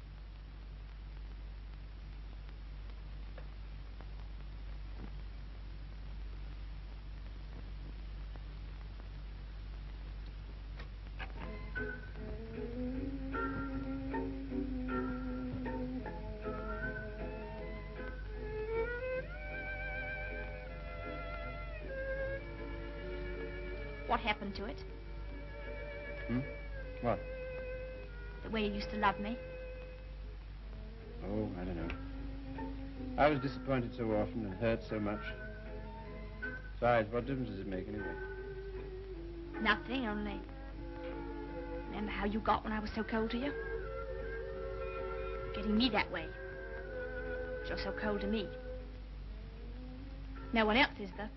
What happened to it? What? The way you used to love me? Oh, I don't know. I was disappointed so often and hurt so much. Besides, what difference does it make anyway? Nothing, only... Remember how you got when I was so cold to you? Getting me that way. You're so cold to me. No one else is, though.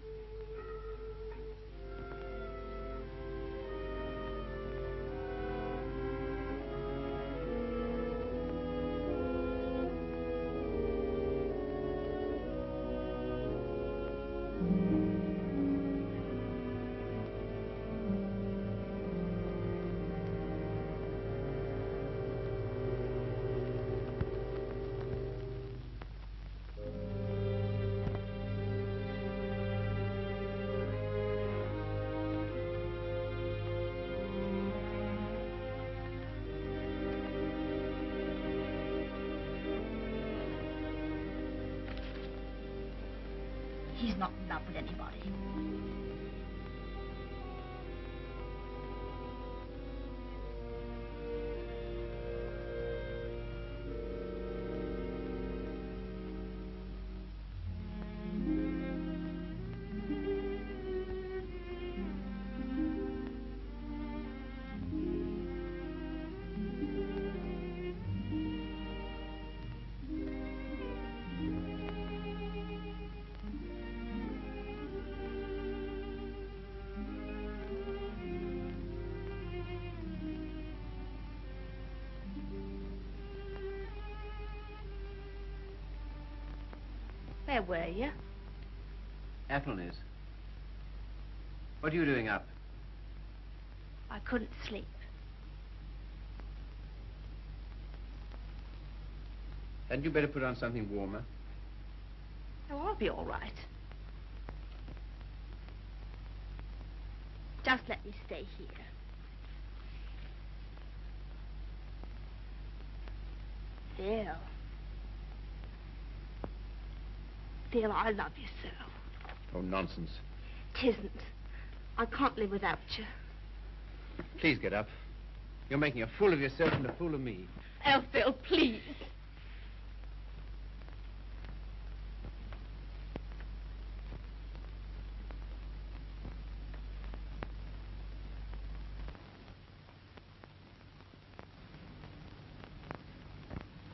He's not in love with anybody. Where were you? Athelny's. What are you doing up? I couldn't sleep. Hadn't you better put on something warmer? Oh, I'll be all right. Just let me stay here. Phil. Phil, I love you so. Oh, nonsense. 'Tisn't. I can't live without you. Please get up. You're making a fool of yourself and a fool of me. Oh, Phil, please.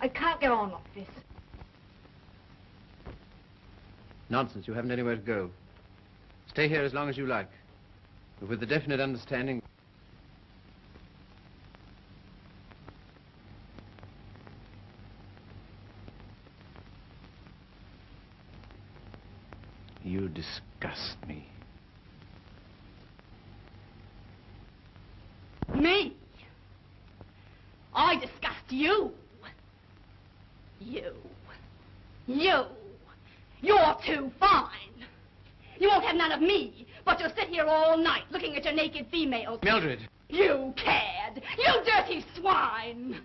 I can't go on like this. Nonsense. You haven't anywhere to go. Stay here as long as you like. But with the definite understanding... You disgust me. Me? I disgust you. You. You're too fine. You won't have none of me, but you'll sit here all night looking at your naked females. Mildred! You cad! You dirty swine!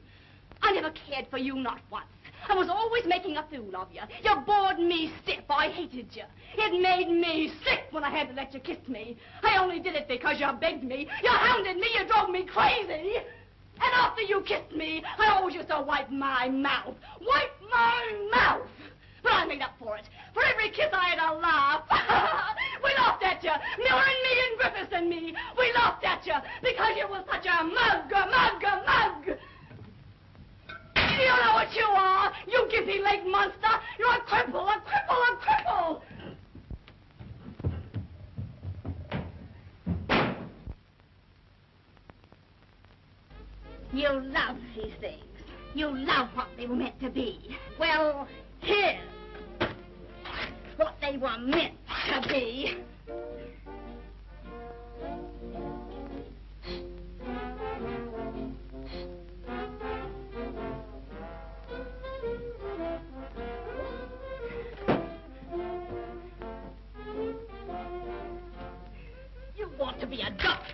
I never cared for you, not once. I was always making a fool of you. You bored me stiff. I hated you. It made me sick when I had to let you kiss me. I only did it because you begged me. You hounded me. You drove me crazy. And after you kissed me, I always used to wipe my mouth. Wipe my mouth! But I made up for it. For every kiss I had a laugh. We laughed at you. Miller and me and Griffiths and me. We laughed at you because you was such a mug. You know what you are, you gimpy-legged monster. You're a cripple. You love these things. You love what they were meant to be. Well, here's what they were meant to be. You want to be a doctor.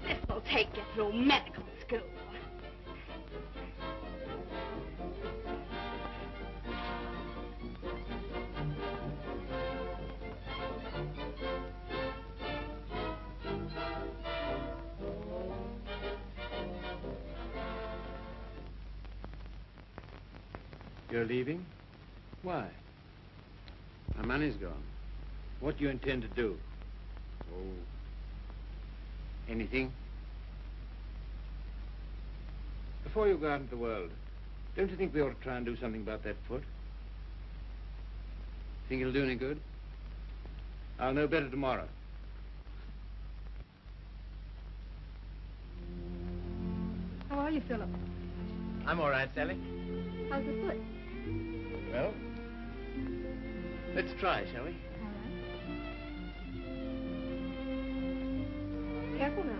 This'll take you through medical school. You're leaving? Why? My money's gone. What do you intend to do? Oh, anything? Before you go out into the world, don't you think we ought to try and do something about that foot? Think it'll do any good? I'll know better tomorrow. How are you, Philip? I'm all right, Sally. How's the foot? Well, let's try, shall we? Careful now.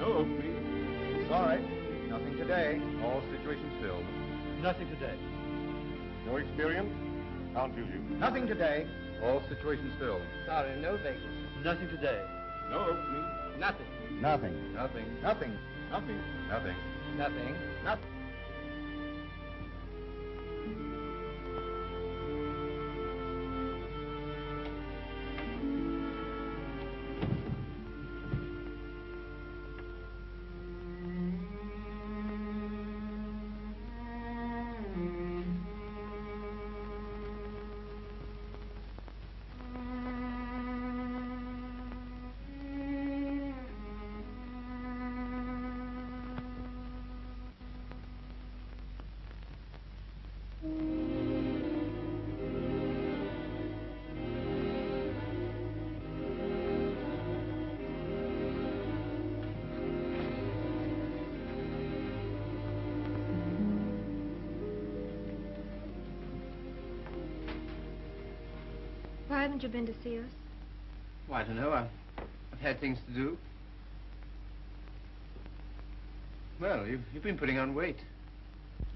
No opening. Sorry. Nothing today. All situations filled. Nothing today. No experience? Can't use you. Nothing today. All situations filled. Sorry, no vacancy. Nothing today. No opening. Nothing. Nothing. Nothing. Nothing. Nothing. Nothing. Nothing. Nothing. Why haven't you been to see us? Well, I don't know. I've had things to do. Well, you've been putting on weight.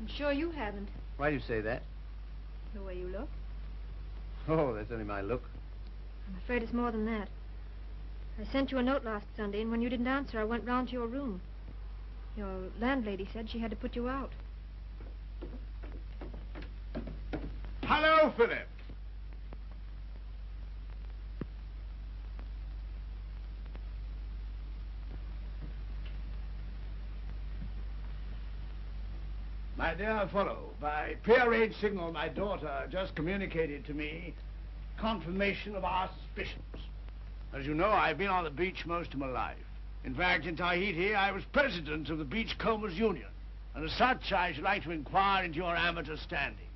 I'm sure you haven't. Why do you say that? The way you look. Oh, that's only my look. I'm afraid it's more than that. I sent you a note last Sunday, and when you didn't answer, I went round to your room. Your landlady said she had to put you out. Hello, Philip. My dear fellow, by prearranged signal, my daughter just communicated to me confirmation of our suspicions. As you know, I've been on the beach most of my life. In fact, in Tahiti, I was president of the Beachcombers Union. And as such, I should like to inquire into your amateur standing.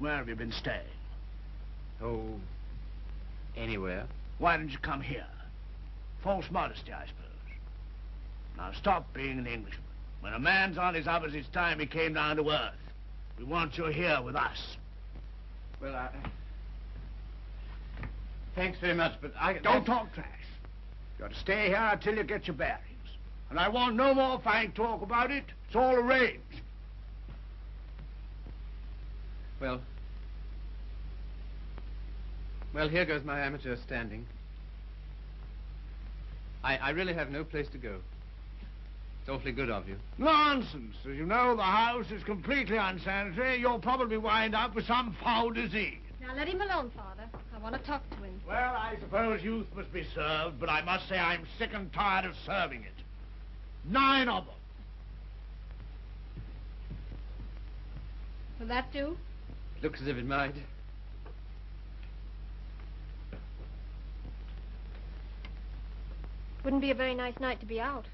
Where have you been staying? Oh, anywhere. Why didn't you come here? False modesty, I suppose. Now stop being an Englishman. When a man's on his up, it's time he came down to earth. We want you here with us. Well, thanks very much, but Don't talk trash. You ought to stay here until you get your bearings. And I want no more fine talk about it. It's all arranged. Well, here goes my amateur standing. I really have no place to go. It's awfully good of you. Nonsense. As you know, the house is completely unsanitary. You'll probably wind up with some foul disease. Now, let him alone, Father. I want to talk to him. Well, I suppose youth must be served, but I must say I'm sick and tired of serving it. 9 of them. Will that do? Looks as if it might. Wouldn't be a very nice night to be out.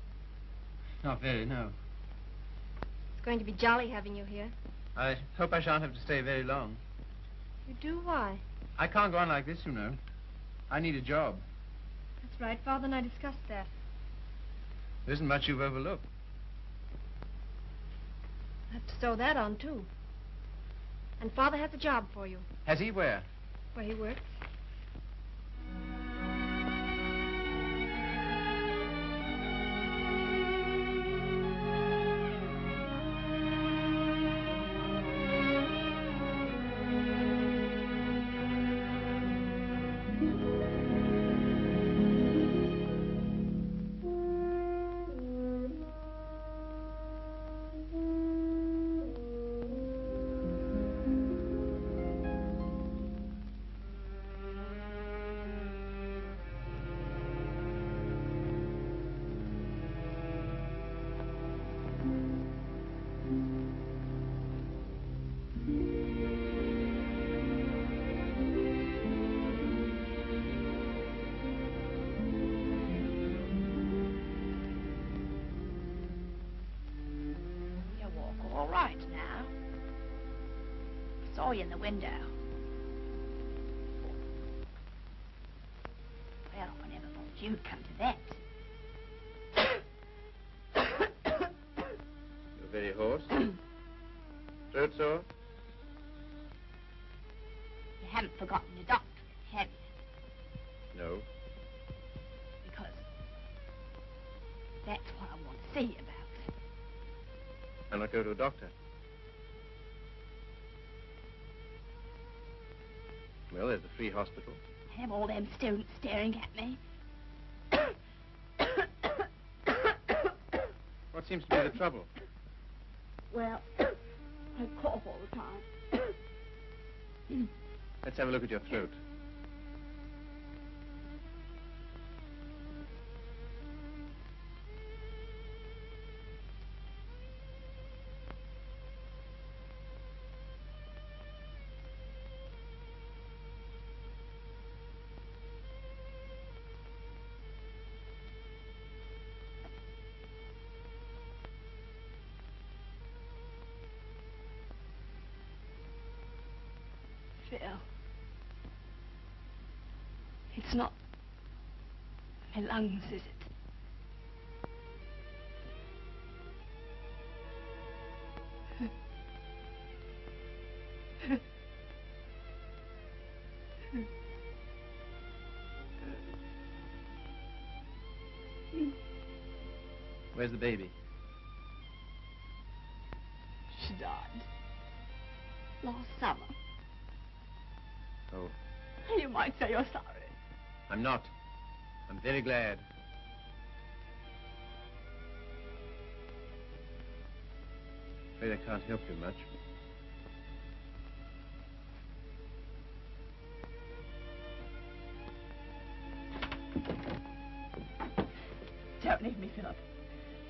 Not very, no. It's going to be jolly having you here. I hope I shan't have to stay very long. You do? Why? I can't go on like this, you know. I need a job. That's right. Father and I discussed that. There isn't much you've overlooked. I have to sew that on, too. And Father has a job for you. Has he? Where? Where he works. All right now. Saw you in the window. Well, I never thought you'd come to that. You're very hoarse. Throat sore? You haven't forgotten your doctorate, have you? No. Because see about it. I'll not go to a doctor. Well, there's the free hospital. Have all them students staring at me. What seems to be the trouble? Well, I cough all the time. Let's have a look at your throat. Phil, it's not my lungs, is it? Where's the baby? She died last summer. Oh, You might say you're sorry. I'm not. I'm very glad. Afraid I can't help you much. Don't leave me, Philip.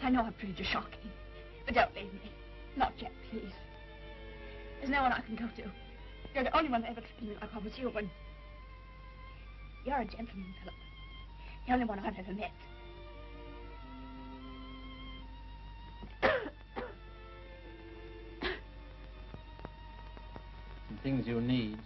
I know I've treated you shocking, but don't leave me. Not yet, please. There's no one I can go to. You're the only one that ever treated me like I was human. You're a gentleman, Philip. The only one I've ever met. Some things you need.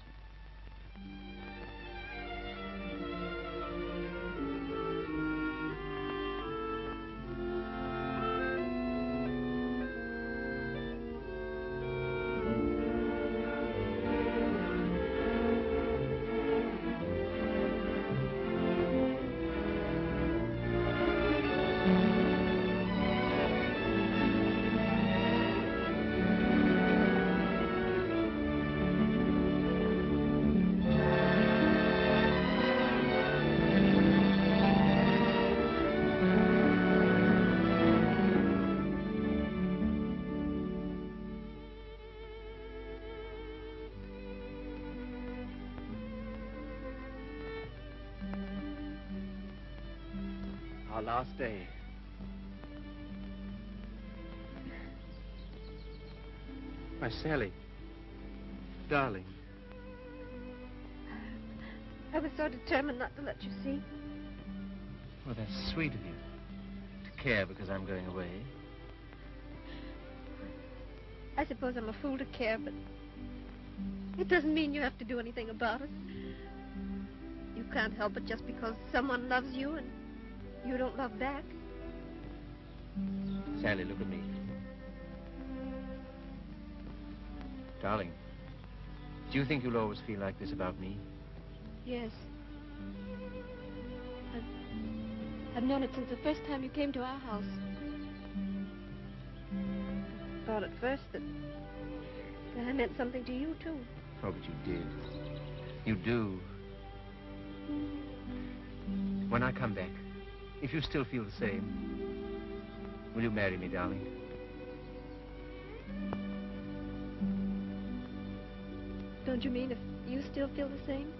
Our last day. My Sally. Darling. I was so determined not to let you see. Well, that's sweet of you. To care because I'm going away. I suppose I'm a fool to care, but it doesn't mean you have to do anything about it. You can't help it just because someone loves you and you don't love back. Sally, look at me. Darling, do you think you'll always feel like this about me? Yes. I've known it since the first time you came to our house. I thought at first that I meant something to you, too. Oh, but you did. You do. When I come back, if you still feel the same, will you marry me, darling? Don't you mean if you still feel the same?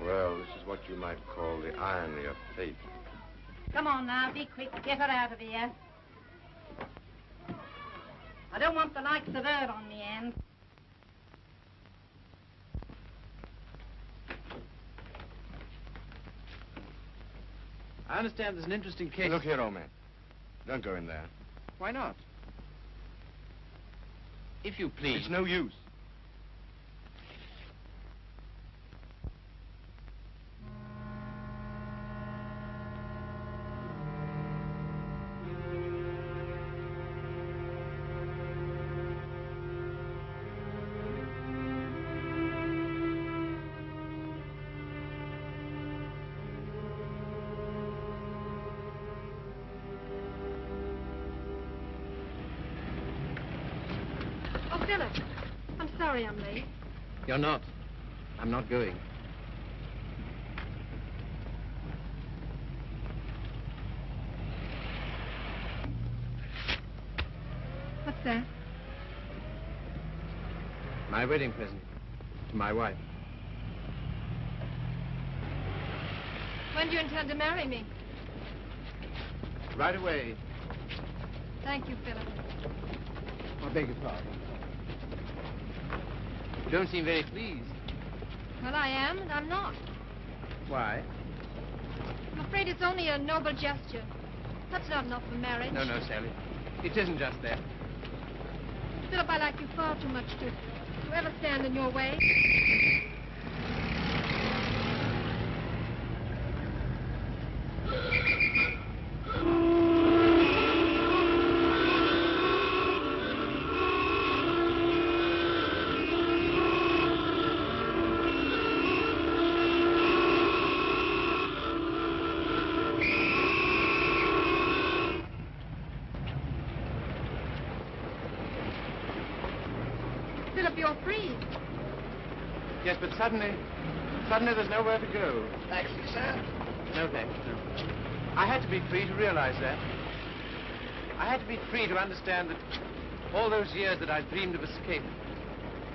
Well, this is what you might call the irony of fate. Come on now, be quick. Get her out of here. I don't want the likes of her on the end. I understand there's an interesting case. Look here, old man. Don't go in there. Why not? If you please. It's no use. sorry I'm late. You're not. I'm not going. What's that? My wedding present to my wife. When do you intend to marry me? Right away. Thank you, Philip. I beg your pardon. You don't seem very pleased. Well, I am, and I'm not. Why? I'm afraid it's only a noble gesture. That's not enough for marriage. No, Sally. It isn't just that. Philip, I like you far too much to ever stand in your way. You're free. Yes, but suddenly there's nowhere to go. Taxi, sir? No, thanks, no. I had to be free to realize that. I had to be free to understand that all those years that I dreamed of escape,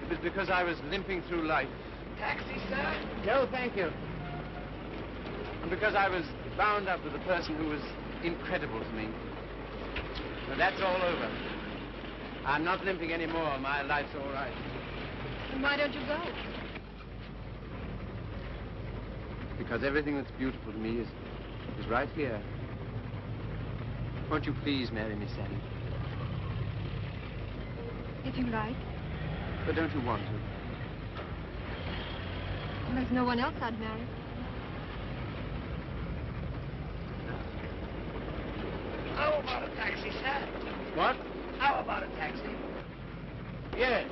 it was because I was limping through life. Taxi, sir? No, thank you. And because I was bound up with a person who was incredible to me. Now, that's all over. I'm not limping anymore. My life's all right. And why don't you go? Because everything that's beautiful to me is right here. Won't you please marry me, Sally? If you like. But don't you want to? And there's no one else I'd marry. How about a taxi, sir? What? How about a taxi? Yes.